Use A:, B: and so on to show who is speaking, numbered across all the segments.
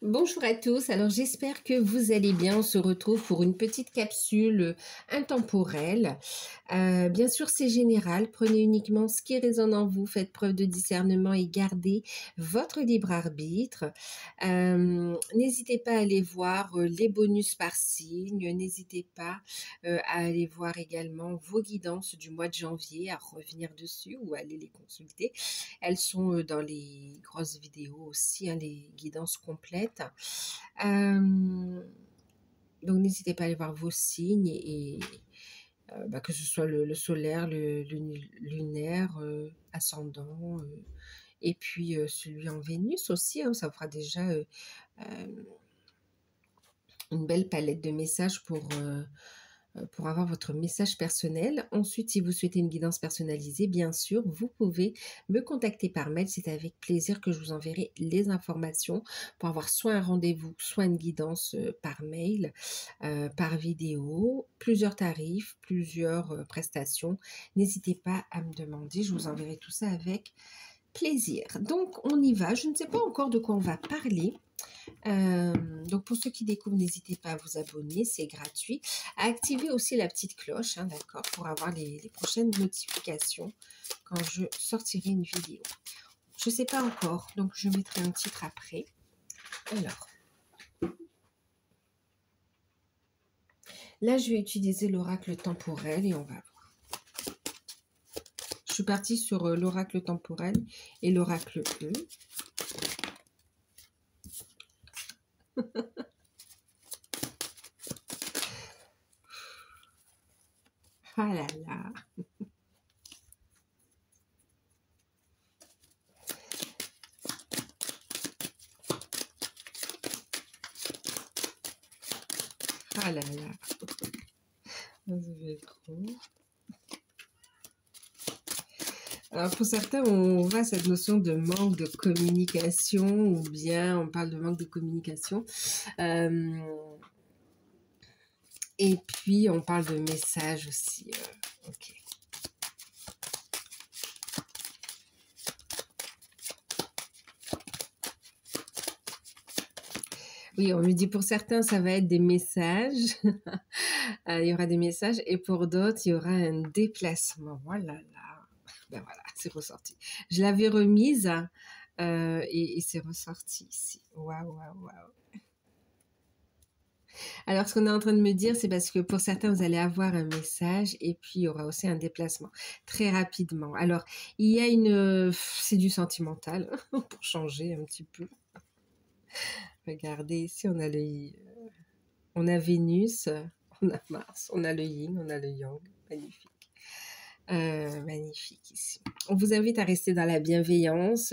A: Bonjour à tous, alors j'espère que vous allez bien. On se retrouve pour une petite capsule intemporelle. Bien sûr, c'est général, prenez uniquement ce qui résonne en vous, faites preuve de discernement et gardez votre libre arbitre. N'hésitez pas à aller voir les bonus par signe, n'hésitez pas à aller voir également vos guidances du mois de janvier, à revenir dessus ou à aller les consulter. Elles sont dans les grosses vidéos aussi, hein, les guidances complètes. Donc n'hésitez pas à aller voir vos signes et que ce soit le solaire, le lunaire, ascendant, et puis celui en Vénus aussi, hein, ça vous fera déjà une belle palette de messages pour avoir votre message personnel. Ensuite, si vous souhaitez une guidance personnalisée, bien sûr, vous pouvez me contacter par mail. C'est avec plaisir que je vous enverrai les informations pour avoir soit un rendez-vous, soit une guidance par mail, par vidéo, plusieurs tarifs, plusieurs prestations. N'hésitez pas à me demander, je vous enverrai tout ça avec plaisir. Donc, on y va. Je ne sais pas encore de quoi on va parler. Donc pour ceux qui découvrent, n'hésitez pas à vous abonner, c'est gratuit. À activer aussi la petite cloche, hein, d'accord, pour avoir les prochaines notifications quand je sortirai une vidéo. Je ne sais pas encore, donc je mettrai un titre après. Alors, là je vais utiliser l'oracle temporel et on va voir. Je suis partie sur l'oracle temporel et l'oracle E. Ah là là. Ah là là. Ça va être trop. Alors pour certains, on voit cette notion de manque de communication, ou bien on parle de manque de communication. Et puis on parle de messages aussi. Ok. Oui, on me dit pour certains, ça va être des messages. Il y aura des messages. Et pour d'autres, il y aura un déplacement. Voilà, là. Ben voilà, c'est ressorti. Je l'avais remise et c'est ressorti ici. Waouh, waouh, waouh. Alors, ce qu'on est en train de me dire, c'est parce que pour certains, vous allez avoir un message et puis il y aura aussi un déplacement très rapidement. Alors, il y a c'est du sentimental pour changer un petit peu. Regardez, ici, on a Vénus, on a Mars, on a le Yin, on a le Yang. Magnifique. Magnifique ici. On vous invite à rester dans la bienveillance,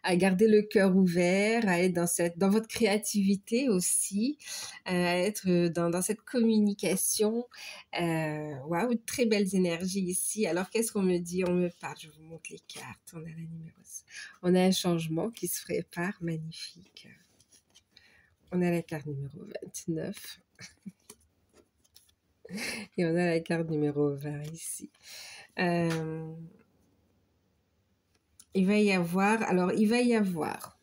A: à garder le cœur ouvert, à être dans votre créativité aussi, à être dans cette communication. Waouh, très belles énergies ici. Alors, qu'est-ce qu'on me dit? On me parle, je vous montre les cartes. On a la numéro 5. On a un changement qui se prépare, magnifique. On a la carte numéro 29. Et on a la carte numéro 20 ici. Il va y avoir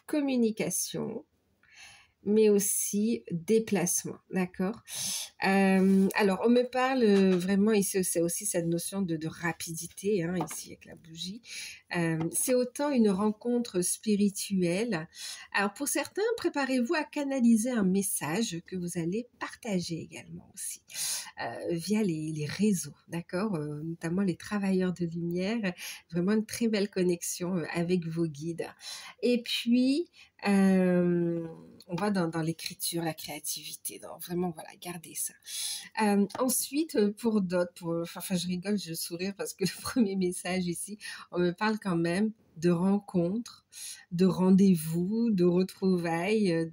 A: communication, mais aussi déplacement, d'accord. Alors, on me parle vraiment ici, c'est aussi cette notion de rapidité, hein, ici avec la bougie. C'est autant une rencontre spirituelle. Alors, pour certains, préparez-vous à canaliser un message que vous allez partager également aussi via les réseaux, d'accord, notamment les travailleurs de lumière. Vraiment une très belle connexion avec vos guides. Et puis, on va dans l'écriture, la créativité, vraiment, voilà, gardez ça. Ensuite, pour d'autres, enfin, je rigole, je souris parce que le premier message ici, on me parle quand même de rencontres, de rendez-vous, de retrouvailles,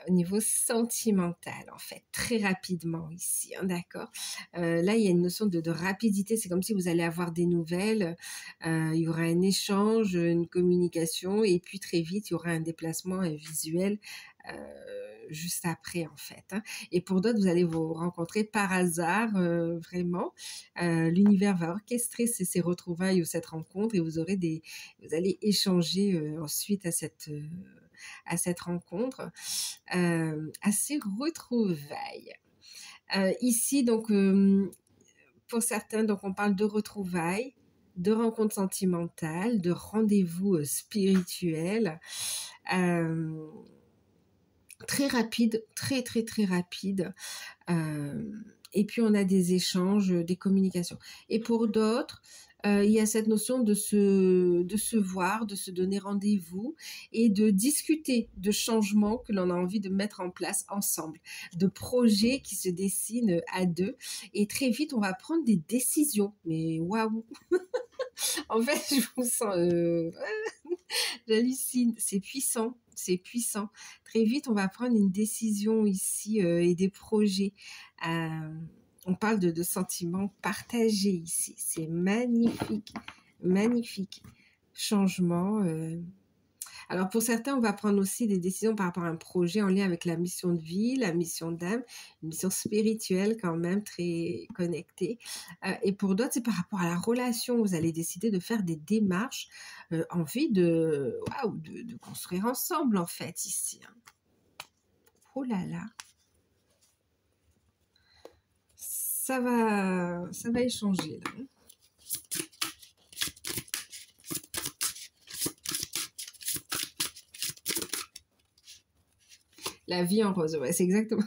A: au niveau sentimental, en fait, très rapidement ici, hein, d'accord. Là, il y a une notion de rapidité, c'est comme si vous allez avoir des nouvelles, il y aura un échange, une communication, et puis très vite, il y aura un déplacement, un visuel, juste après en fait, hein. Et pour d'autres, vous allez vous rencontrer par hasard, vraiment. L'univers va orchestrer ces retrouvailles ou cette rencontre et vous allez échanger ensuite à cette rencontre, à ces retrouvailles. Ici, donc, pour certains, donc on parle de retrouvailles, de rencontres sentimentales, de rendez-vous spirituels. Euh, Très rapide, très très très rapide. Et puis on a des échanges, des communications. Et pour d'autres, il y a cette notion de se voir, de se donner rendez-vous et de discuter de changements que l'on a envie de mettre en place ensemble, de projets qui se dessinent à deux. Et très vite, on va prendre des décisions. Mais waouh! En fait, je vous sens... j'hallucine, c'est puissant, c'est puissant. Très vite, on va prendre une décision ici et des projets. On parle de sentiments partagés ici. C'est magnifique, magnifique. Changement. Alors pour certains, on va prendre aussi des décisions par rapport à un projet en lien avec la mission de vie, la mission d'âme, une mission spirituelle quand même très connectée. Et pour d'autres, c'est par rapport à la relation. Vous allez décider de faire des démarches en vue waouh, de construire ensemble en fait ici, hein. Oh là là, ça va échanger là, hein. La vie en rose, ouais, c'est exactement.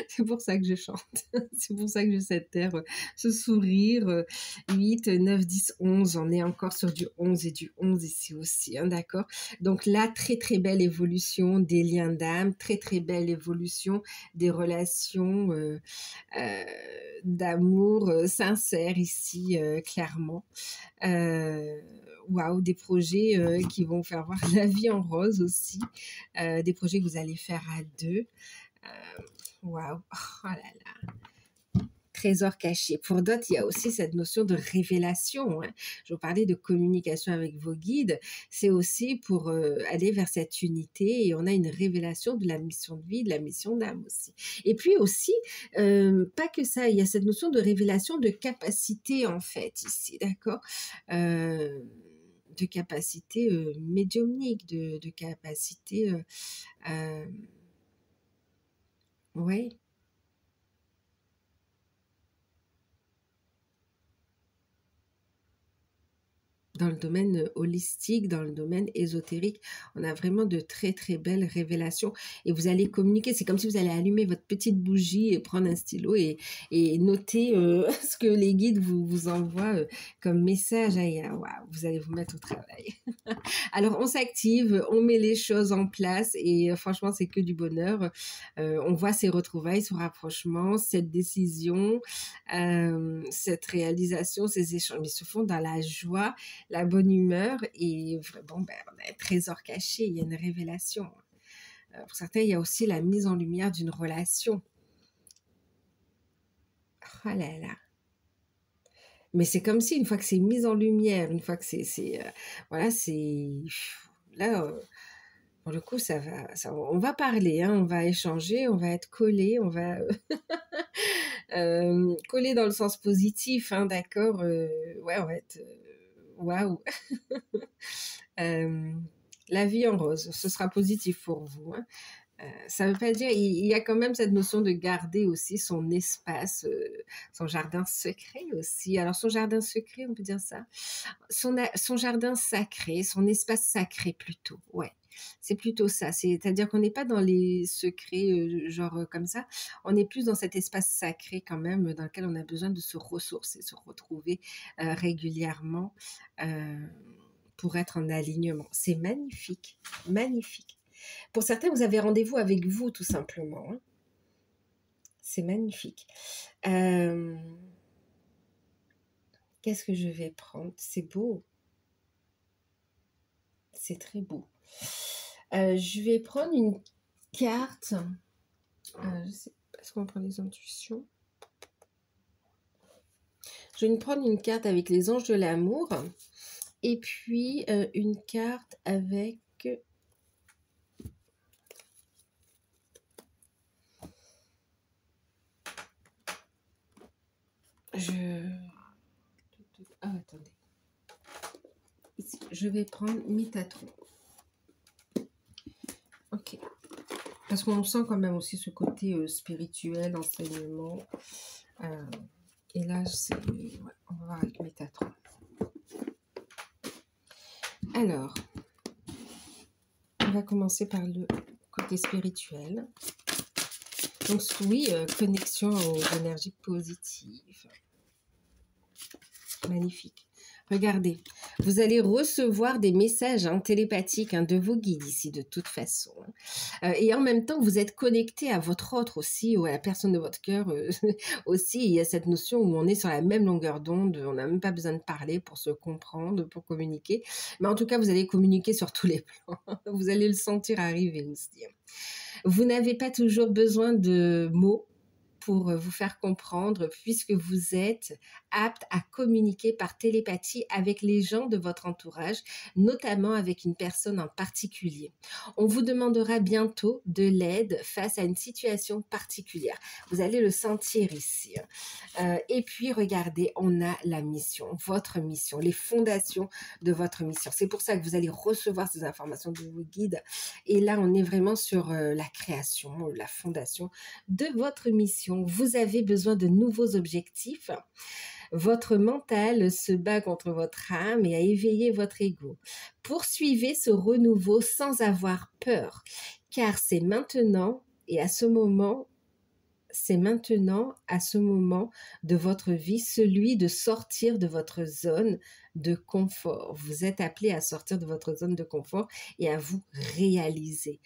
A: C'est pour ça que je chante. C'est pour ça que j'ai cette air, ce sourire. 8, 9, 10, 11. On est encore sur du 11 et du 11 ici aussi, hein, d'accord? Donc là, très très belle évolution des liens d'âme, très très belle évolution des relations euh, d'amour sincère ici, clairement. Waouh, des projets qui vont faire voir la vie en rose aussi, des projets que vous allez faire à deux. Waouh, oh là là, trésor caché. Pour d'autres, il y a aussi cette notion de révélation, hein. Je vous parlais de communication avec vos guides, c'est aussi pour aller vers cette unité et on a une révélation de la mission de vie, de la mission d'âme aussi. Et puis aussi, pas que ça, il y a cette notion de révélation de capacité en fait ici, d'accord, de capacité médiumnique, de capacité... ouais. Dans le domaine holistique, dans le domaine ésotérique, on a vraiment de très très belles révélations et vous allez communiquer. C'est comme si vous allez allumer votre petite bougie et prendre un stylo et noter ce que les guides vous envoient comme message. Et, waouh, vous allez vous mettre au travail. Alors on s'active, on met les choses en place et franchement c'est que du bonheur. On voit ces retrouvailles, ce rapprochement, cette décision, cette réalisation, ces échanges, ils se font dans la joie, la bonne humeur et bon, ben, on a un trésor caché, il y a une révélation. Pour certains, il y a aussi la mise en lumière d'une relation. Oh là là. Mais c'est comme si une fois que c'est mis en lumière, une fois que voilà, c'est là pour le coup on va parler, hein, on va échanger, on va être collé, on va collé dans le sens positif, hein, d'accord, ouais, on va être waouh. La vie en rose, ce sera positif pour vous, hein. Ça veut pas dire, il y a quand même cette notion de garder aussi son espace, son jardin secret aussi. Alors son jardin secret, on peut dire ça, son jardin sacré, son espace sacré plutôt, ouais. C'est plutôt ça, c'est-à-dire qu'on n'est pas dans les secrets genre comme ça, on est plus dans cet espace sacré quand même dans lequel on a besoin de se ressourcer, se retrouver régulièrement pour être en alignement. C'est magnifique, magnifique. Pour certains, vous avez rendez-vous avec vous, tout simplement, hein. C'est magnifique. Qu'est-ce que je vais prendre? C'est beau. C'est très beau. Je vais prendre une carte. Je sais pas, est-ce qu'on prend les intuitions? Je vais prendre une carte avec les anges de l'amour. Et puis, une carte avec... Ah, attendez. Ici, je vais prendre Métatron. Ok. Parce qu'on sent quand même aussi ce côté spirituel, enseignement. Et là, ouais, on va voir avec Métatron. Alors, on va commencer par le côté spirituel. Donc oui, connexion aux énergies positives. Magnifique. Regardez, vous allez recevoir des messages télépathiques de vos guides ici, de toute façon. Et en même temps, vous êtes connecté à votre autre aussi, ou à la personne de votre cœur aussi. Il y a cette notion où on est sur la même longueur d'onde, on n'a même pas besoin de parler pour se comprendre, pour communiquer. Mais en tout cas, vous allez communiquer sur tous les plans. Vous allez le sentir arriver aussi. Vous n'avez pas toujours besoin de mots pour vous faire comprendre, puisque vous êtes apte à communiquer par télépathie avec les gens de votre entourage, notamment avec une personne en particulier. On vous demandera bientôt de l'aide face à une situation particulière. Vous allez le sentir ici. Et puis, regardez, on a la mission, votre mission, les fondations de votre mission. C'est pour ça que vous allez recevoir ces informations de vos guides. Et là, on est vraiment sur la création, la fondation de votre mission. Vous avez besoin de nouveaux objectifs. Votre mental se bat contre votre âme et a éveillé votre ego. Poursuivez ce renouveau sans avoir peur, car c'est maintenant à ce moment de votre vie, celui de sortir de votre zone de confort. Vous êtes appelé à sortir de votre zone de confort et à vous réaliser.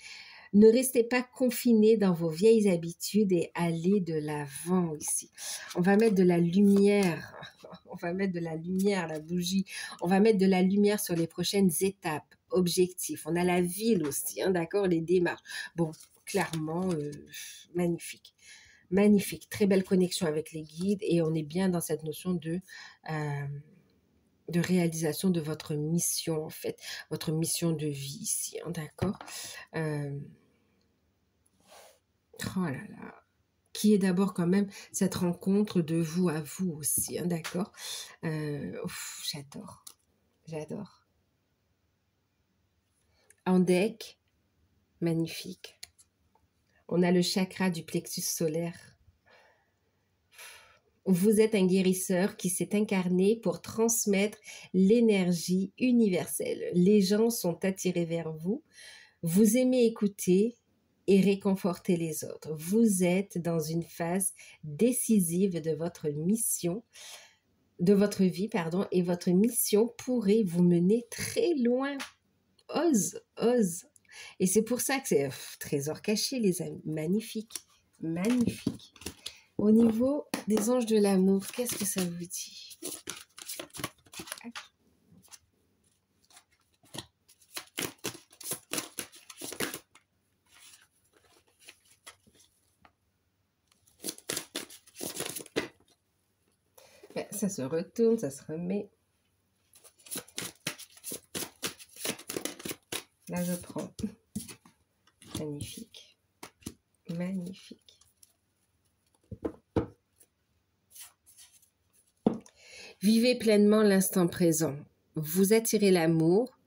A: Ne restez pas confinés dans vos vieilles habitudes et allez de l'avant ici. On va mettre de la lumière. On va mettre de la lumière, la bougie. On va mettre de la lumière sur les prochaines étapes, objectifs. On a la ville aussi, d'accord, les démarches. Bon, clairement, magnifique. Magnifique. Très belle connexion avec les guides et on est bien dans cette notion de réalisation de votre mission, en fait. Votre mission de vie ici, d'accord. Oh là là, qui est d'abord quand même cette rencontre de vous à vous aussi, d'accord. J'adore, j'adore. En deck, magnifique. On a le chakra du plexus solaire. Vous êtes un guérisseur qui s'est incarné pour transmettre l'énergie universelle. Les gens sont attirés vers vous. Vous aimez écouter et réconforter les autres. Vous êtes dans une phase décisive de votre mission, de votre vie, et votre mission pourrait vous mener très loin. Ose, ose. Et c'est pour ça que c'est trésor caché, les amis. Magnifique, magnifique. Au niveau des anges de l'amour, qu'est-ce que ça vous dit? Ça se retourne, ça se remet. Là, je prends. Magnifique. Magnifique. Vivez pleinement l'instant présent. Vous attirez l'amour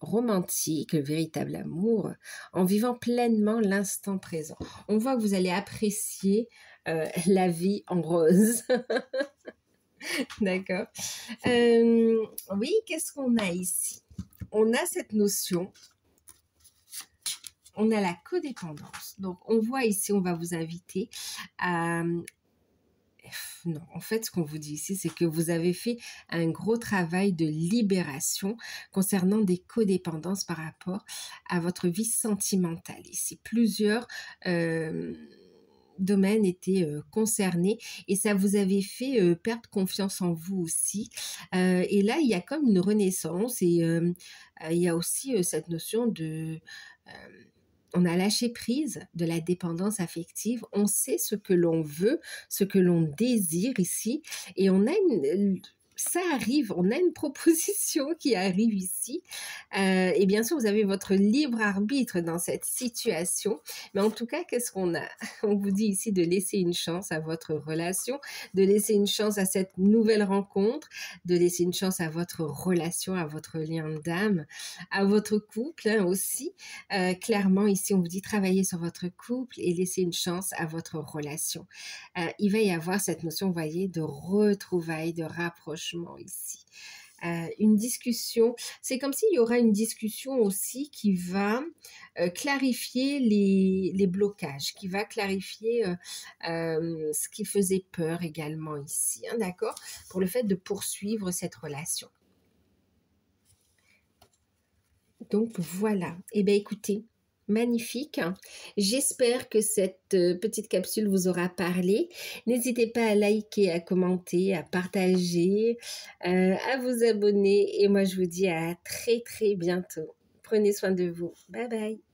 A: romantique, le véritable amour, en vivant pleinement l'instant présent. On voit que vous allez apprécier la vie en rose. D'accord. Oui, qu'est-ce qu'on a ici? On a cette notion, on a la codépendance. Donc, on voit ici, on va vous inviter à... Non, en fait, ce qu'on vous dit ici, c'est que vous avez fait un gros travail de libération concernant des codépendances par rapport à votre vie sentimentale. Ici, plusieurs domaines étaient concernés et ça vous avait fait perdre confiance en vous aussi. Et là, il y a comme une renaissance et il y a aussi cette notion de... on a lâché prise de la dépendance affective, on sait ce que l'on veut, ce que l'on désire ici, et on a ça arrive, on a une proposition qui arrive ici. Et bien sûr, vous avez votre libre arbitre dans cette situation. Mais en tout cas, qu'est-ce qu'on a? On vous dit ici de laisser une chance à votre relation, de laisser une chance à cette nouvelle rencontre, de laisser une chance à votre relation, à votre lien d'âme, à votre couple hein, aussi. Clairement, ici, on vous dit travailler sur votre couple et laisser une chance à votre relation. Il va y avoir cette notion, vous voyez, de retrouvailles, de rapprochement ici. Une discussion, c'est comme s'il y aura une discussion aussi qui va clarifier les blocages, qui va clarifier ce qui faisait peur également ici, hein, d'accord? Pour le fait de poursuivre cette relation. Donc voilà, eh bien écoutez, magnifique. J'espère que cette petite capsule vous aura parlé. N'hésitez pas à liker, à commenter, à partager, à vous abonner. Et moi, je vous dis à très très bientôt. Prenez soin de vous. Bye bye.